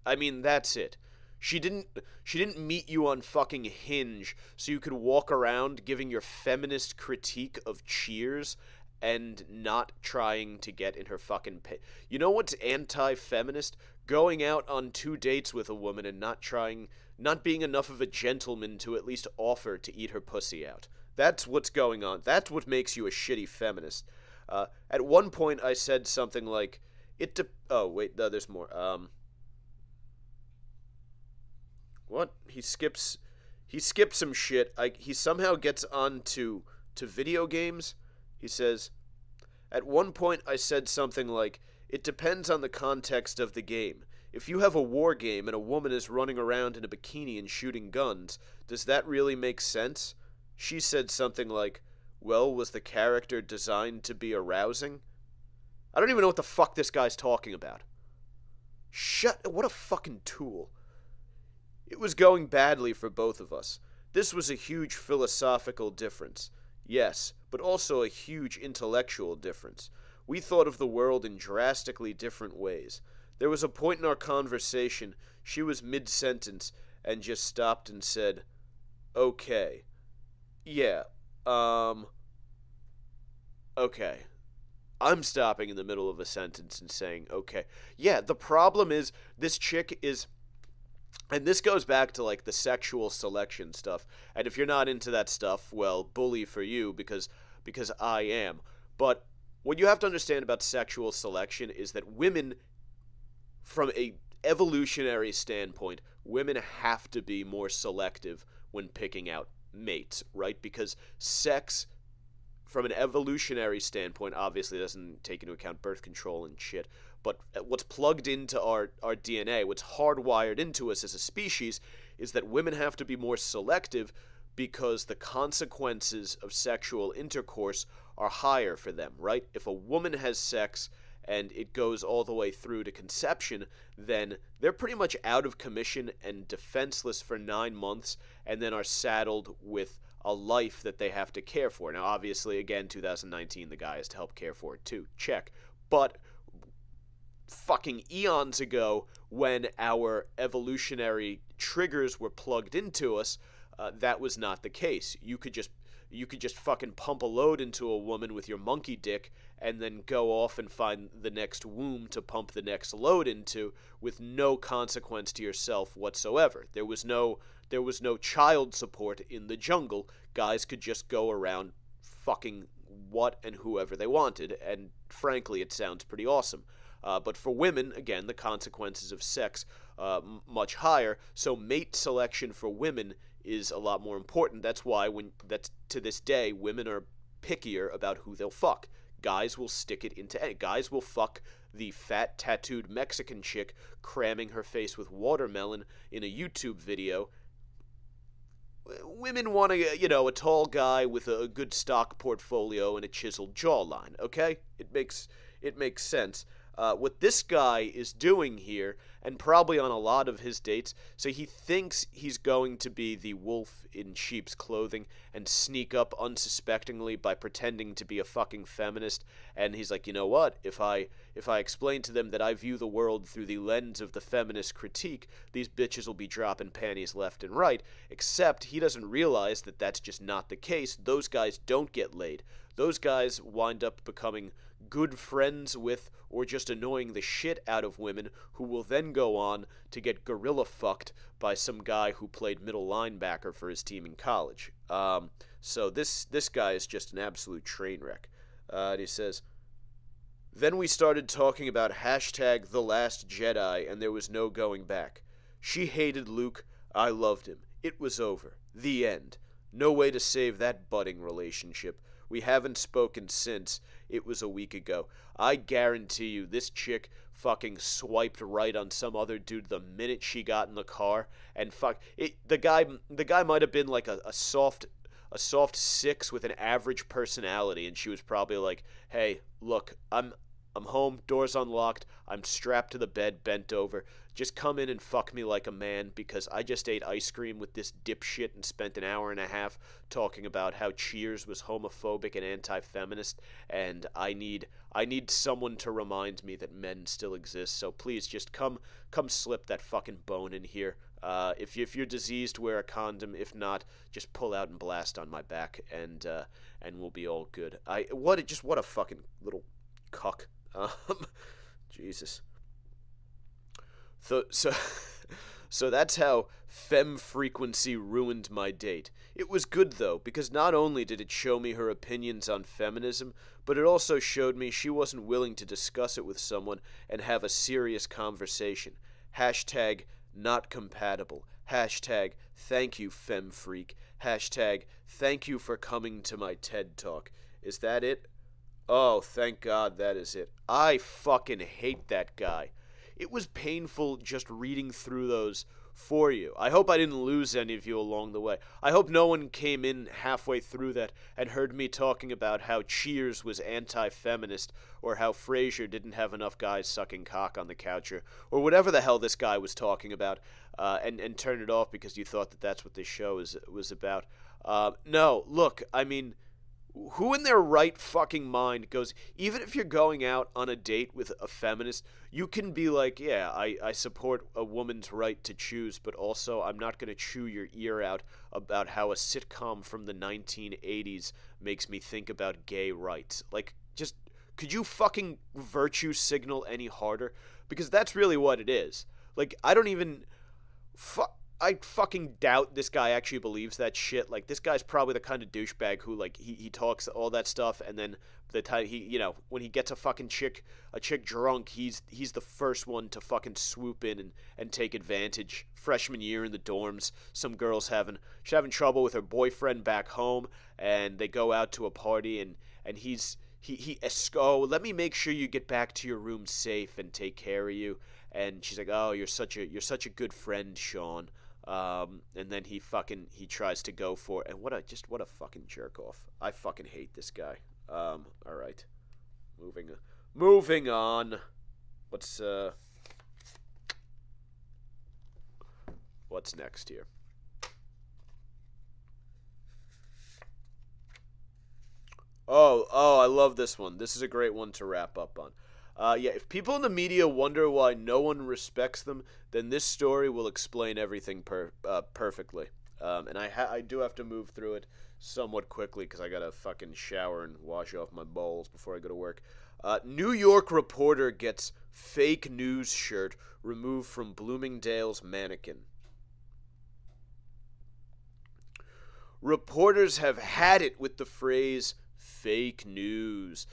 I mean, that's it. She didn't meet you on fucking Hinge so you could walk around giving your feminist critique of Cheers and not trying to get in her fucking You know what's anti-feminist? Going out on 2 dates with a woman and not being enough of a gentleman to at least offer to eat her pussy out. That's what's going on. That's what makes you a shitty feminist. At one point I said something like, oh, wait, no, there's more. What? He skips some shit. He somehow gets on to video games. He says, at one point I said something like, it depends on the context of the game. If you have a war game and a woman is running around in a bikini and shooting guns, does that really make sense? She said something like, well, was the character designed to be arousing? I don't even know what the fuck this guy's talking about. What a fucking tool. It was going badly for both of us. This was a huge philosophical difference. Yes, but also a huge intellectual difference. We thought of the world in drastically different ways. There was a point in our conversation, she was mid-sentence, and just stopped and said, okay. Yeah, okay. I'm stopping in the middle of a sentence and saying, okay. Yeah, the problem is, this chick is... And this goes back to, like, the sexual selection stuff. And if you're not into that stuff, well, bully for you, because I am. But what you have to understand about sexual selection is that women, from a evolutionary standpoint, women have to be more selective when picking out mates, right? Because sex, from an evolutionary standpoint, obviously doesn't take into account birth control and shit, but what's plugged into our DNA, what's hardwired into us as a species, is that women have to be more selective because the consequences of sexual intercourse are higher for them, right? If a woman has sex and it goes all the way through to conception, then they're pretty much out of commission and defenseless for 9 months, and then are saddled with a life that they have to care for. Now, obviously, again, 2019, the guy has to help care for it too. Check. But fucking eons ago, when our evolutionary triggers were plugged into us, that was not the case. You could just you could just fucking pump a load into a woman with your monkey dick and then go off and find the next womb to pump the next load into with no consequence to yourself whatsoever. There was no child support in the jungle. Guys could just go around fucking what and whoever they wanted, and frankly, it sounds pretty awesome. But for women, again, the consequences of sex much higher, so mate selection for women is a lot more important. That's why to this day, women are pickier about who they'll fuck. Guys will stick it into guys will fuck the fat tattooed Mexican chick cramming her face with watermelon in a YouTube video. Women want a tall guy with a good stock portfolio and a chiseled jawline, okay? It makes sense. What this guy is doing here, and probably on a lot of his dates, so he thinks he's going to be the wolf in sheep's clothing and sneak up unsuspectingly by pretending to be a fucking feminist, and he's like, you know what, if I explain to them that I view the world through the lens of the feminist critique, these bitches will be dropping panties left and right, except he doesn't realize that that's just not the case. Those guys don't get laid. Those guys wind up becoming good friends with or just annoying the shit out of women who will then go on to get gorilla fucked by some guy who played middle linebacker for his team in college. So this guy is just an absolute train wreck. And he says, then we started talking about hashtag The Last Jedi and there was no going back. She hated Luke. I loved him. It was over. The end. No way to save that budding relationship. We haven't spoken since. It was a week ago. I guarantee you this chick fucking swiped right on some other dude the minute she got in the car, and the guy might have been like a soft 6 with an average personality, and she was probably like, hey, look, I'm home, door's unlocked, I'm strapped to the bed, bent over. Just come in and fuck me like a man because I just ate ice cream with this dipshit and spent an hour and a half talking about how Cheers was homophobic and anti-feminist, and I need someone to remind me that men still exist. So please just come slip that fucking bone in here. If you're diseased, wear a condom. If not, just pull out and blast on my back, and we'll be all good. What a fucking little cuck. Jesus. So that's how femme frequency ruined my date. It was good though, because not only did it show me her opinions on feminism, but it also showed me she wasn't willing to discuss it with someone and have a serious conversation. Hashtag not compatible. Hashtag thank you femme freak. Hashtag thank you for coming to my TED Talk. Is that it? Oh, thank God that is it. I fucking hate that guy. It was painful just reading through those for you. I hope I didn't lose any of you along the way. I hope no one came in halfway through that and heard me talking about how Cheers was anti-feminist or how Frasier didn't have enough guys sucking cock on the couch or whatever the hell this guy was talking about and turned it off because you thought that that's what this show was about. No, look, I mean, who in their right fucking mind goes, even if you're going out on a date with a feminist, you can be like, yeah, I support a woman's right to choose, but also I'm not going to chew your ear out about how a sitcom from the 1980s makes me think about gay rights. Like, just, could you fucking virtue signal any harder? Because that's really what it is. Like, I don't even... I fucking doubt this guy actually believes that shit. Like, this guy's probably the kind of douchebag who, like, he talks all that stuff, and then the time when he gets a chick drunk, he's the first one to fucking swoop in and take advantage. Freshman year in the dorms, some girl's having trouble with her boyfriend back home, and they go out to a party, and let me make sure you get back to your room safe and take care of you. And she's like, oh, you're such a good friend, Sean. And then he tries to go for it, and what a fucking jerk off. I fucking hate this guy. All right, moving on. What's next here? Oh, I love this one. This is a great one to wrap up on. If people in the media wonder why no one respects them, then this story will explain everything perfectly. And I do have to move through it somewhat quickly because I gotta fucking shower and wash off my balls before I go to work. New York reporter gets fake news shirt removed from Bloomingdale's mannequin. Reporters have had it with the phrase fake news.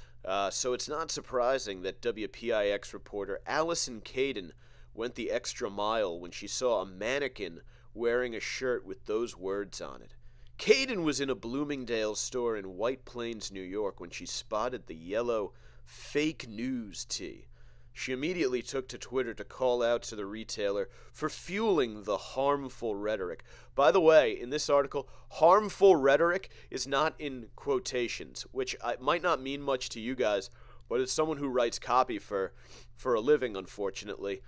So it's not surprising that WPIX reporter Allison Caden went the extra mile when she saw a mannequin wearing a shirt with those words on it. Caden was in a Bloomingdale's store in White Plains, New York, when she spotted the yellow fake news tee. She immediately took to Twitter to call out to the retailer for fueling the harmful rhetoric. By the way, in this article, harmful rhetoric is not in quotations, which might not mean much to you guys, but as someone who writes copy for a living, unfortunately,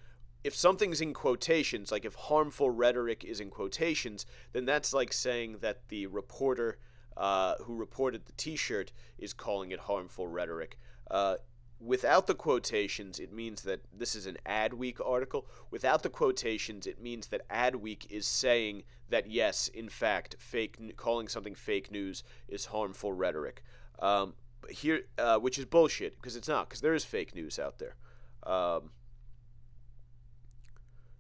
if something's in quotations, like if harmful rhetoric is in quotations, then that's like saying that the reporter who reported the t-shirt is calling it harmful rhetoric. Without the quotations, it means that this is an Adweek article. Without the quotations, it means that Adweek is saying that yes, in fact, calling something fake news is harmful rhetoric. Which is bullshit, because it's not, because there is fake news out there.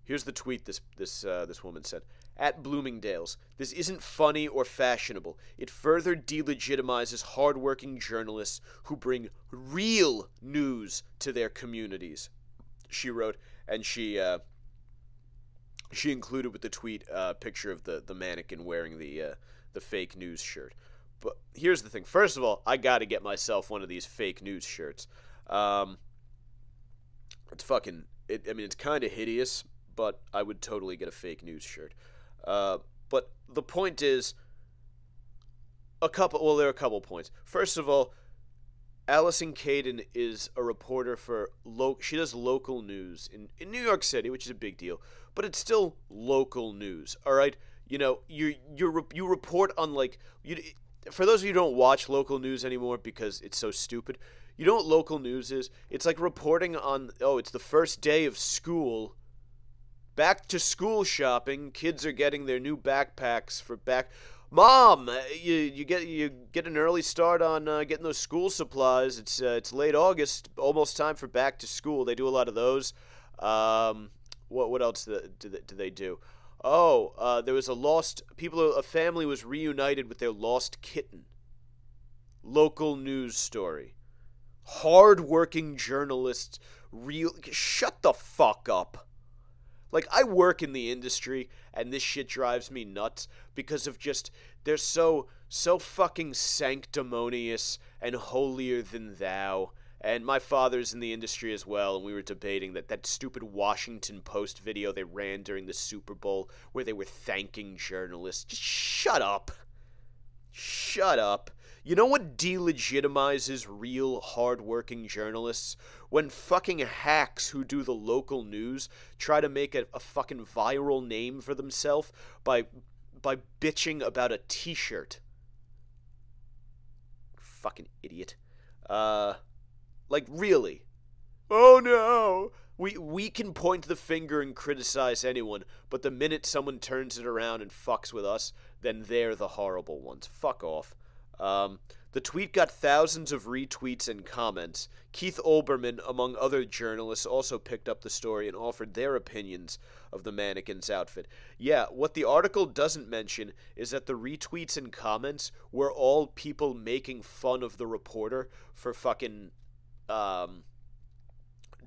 Here's the tweet this woman said. At Bloomingdale's, this isn't funny or fashionable. It further delegitimizes hardworking journalists who bring real news to their communities, she wrote, and she included with the tweet a picture of the mannequin wearing the fake news shirt. But here's the thing. First of all, I got to get myself one of these fake news shirts. It's kind of hideous, but I would totally get a fake news shirt. But the point is, there are a couple points. First of all, Allison Caden is a reporter for she does local news in New York City, which is a big deal, but it's still local news. All right, you know, you report on for those of you who don't watch local news anymore because it's so stupid. You know what local news is? It's like reporting on it's the first day of school. Back to school shopping. Kids are getting their new backpacks for back. Mom, you get an early start on getting those school supplies. It's late August, almost time for back to school. They do a lot of those. What else do they do? There was a family was reunited with their lost kitten. Local news story. Hard-working journalists. Shut the fuck up. Like, I work in the industry, and this shit drives me nuts because of they're so fucking sanctimonious and holier than thou. And my father's in the industry as well, and we were debating that stupid Washington Post video they ran during the Super Bowl where they were thanking journalists. Just shut up. Shut up. You know what delegitimizes real hard-working journalists? When fucking hacks who do the local news try to make a fucking viral name for themselves by bitching about a t-shirt. Fucking idiot. Really? Oh no! We can point the finger and criticize anyone, but the minute someone turns it around and fucks with us, then they're the horrible ones. Fuck off. The tweet got thousands of retweets and comments. Keith Olbermann, among other journalists, also picked up the story and offered their opinions of the mannequin's outfit. Yeah, what the article doesn't mention is that the retweets and comments were all people making fun of the reporter for fucking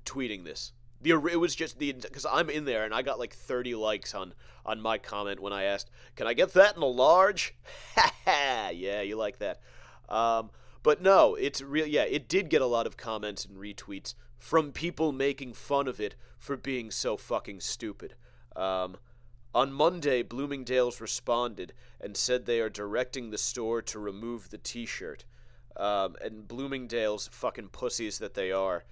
tweeting this. It was just because I'm in there and I got like 30 likes on my comment when I asked, "Can I get that in a large?" Ha ha! Yeah, you like that. But no, it's real. Yeah, it did get a lot of comments and retweets from people making fun of it for being so fucking stupid. On Monday, Bloomingdale's responded and said they are directing the store to remove the t-shirt. And Bloomingdale's, fucking pussies that they are,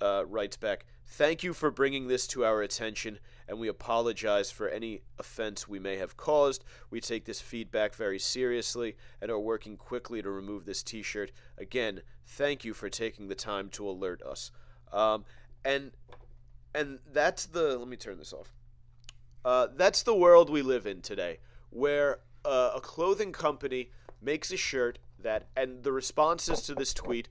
writes back, "Thank you for bringing this to our attention, and we apologize for any offense we may have caused. We take this feedback very seriously and are working quickly to remove this t-shirt. Again, thank you for taking the time to alert us." And that's let me turn this off. That's the world we live in today, where a clothing company makes a shirt and the responses to this tweet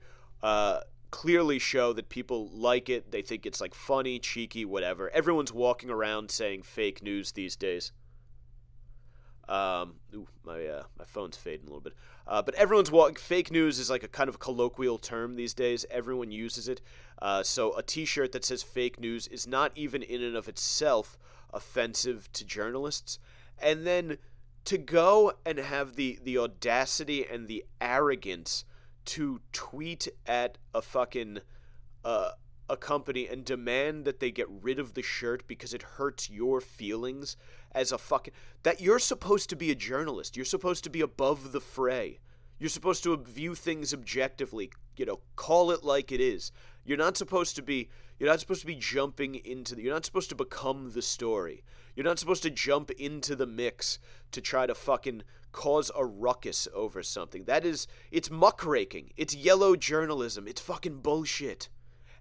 clearly show that people like it. They think it's like funny, cheeky, whatever. Everyone's walking around saying fake news these days. My phone's fading a little bit. But fake news is like a kind of colloquial term these days. Everyone uses it. So a T-shirt that says fake news is not even in and of itself offensive to journalists. And then to go and have the audacity and the arrogance to tweet at a fucking a company and demand that they get rid of the shirt because it hurts your feelings as a fucking... That you're supposed to be a journalist. You're supposed to be above the fray. You're supposed to view things objectively. Call it like it is. You're not supposed to be jumping into you're not supposed to become the story. You're not supposed to jump into the mix to try to fucking cause a ruckus over something. It's muckraking. It's yellow journalism. It's fucking bullshit.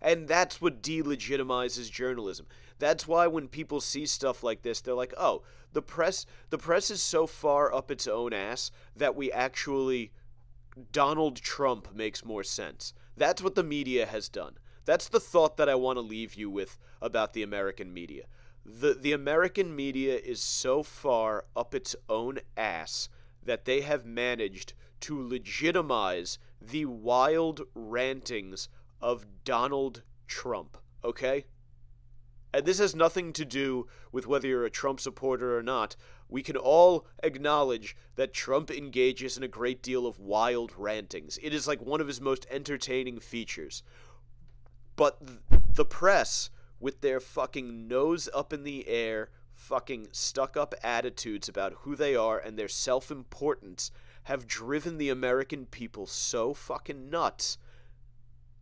And that's what delegitimizes journalism. That's why when people see stuff like this, they're like, oh, the press is so far up its own ass that we actually... Donald Trump makes more sense. That's what the media has done. That's the thought that I want to leave you with about the American media. The American media is so far up its own ass that they have managed to legitimize the wild rantings of Donald Trump, okay? And this has nothing to do with whether you're a Trump supporter or not. We can all acknowledge that Trump engages in a great deal of wild rantings. It is like one of his most entertaining features. But the press, with their fucking nose up in the air, fucking stuck-up attitudes about who they are and their self-importance, have driven the American people so fucking nuts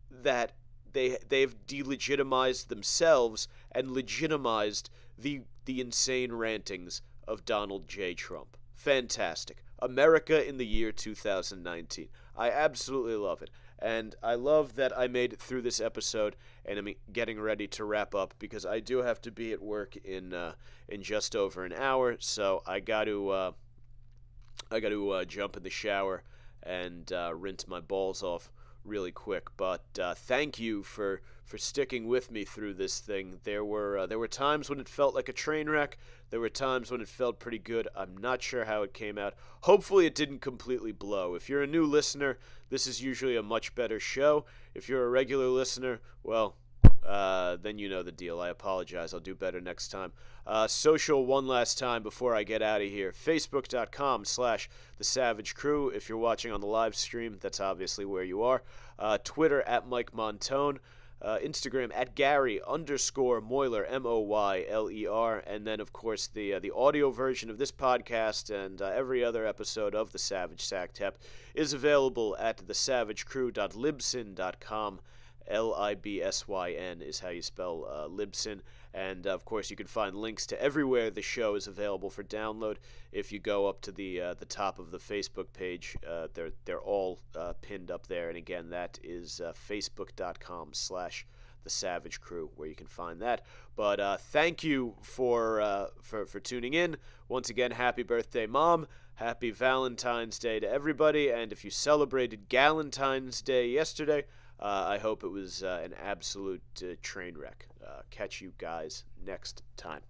that they've delegitimized themselves and legitimized the insane rantings of Donald J. Trump. Fantastic. America in the year 2019. I absolutely love it. And I love that I made it through this episode and I'm getting ready to wrap up because I do have to be at work in just over an hour, so I got to jump in the shower and rinse my balls off really quick. But thank you for sticking with me through this thing. There were times when it felt like a train wreck. There were times when it felt pretty good. I'm not sure how it came out. Hopefully it didn't completely blow. If you're a new listener, this is usually a much better show. If you're a regular listener, well, then you know the deal. I apologize. I'll do better next time. Social one last time before I get out of here. Facebook.com/The Savage Crew. If you're watching on the live stream, that's obviously where you are. Twitter @Mike Montone. Instagram @Gary_Moyler, MOYLER. And then, of course, the audio version of this podcast and every other episode of The Savage Sack Tap is available at thesavagecrew.libsyn.com. Libsyn is how you spell Libsyn. And, of course, you can find links to everywhere the show is available for download. If you go up to the top of the Facebook page, they're all pinned up there. And, again, that is facebook.com/The Savage Crew, where you can find that. But thank you for tuning in. Once again, happy birthday, Mom. Happy Valentine's Day to everybody. And if you celebrated Galentine's Day yesterday, I hope it was an absolute train wreck. Catch you guys next time.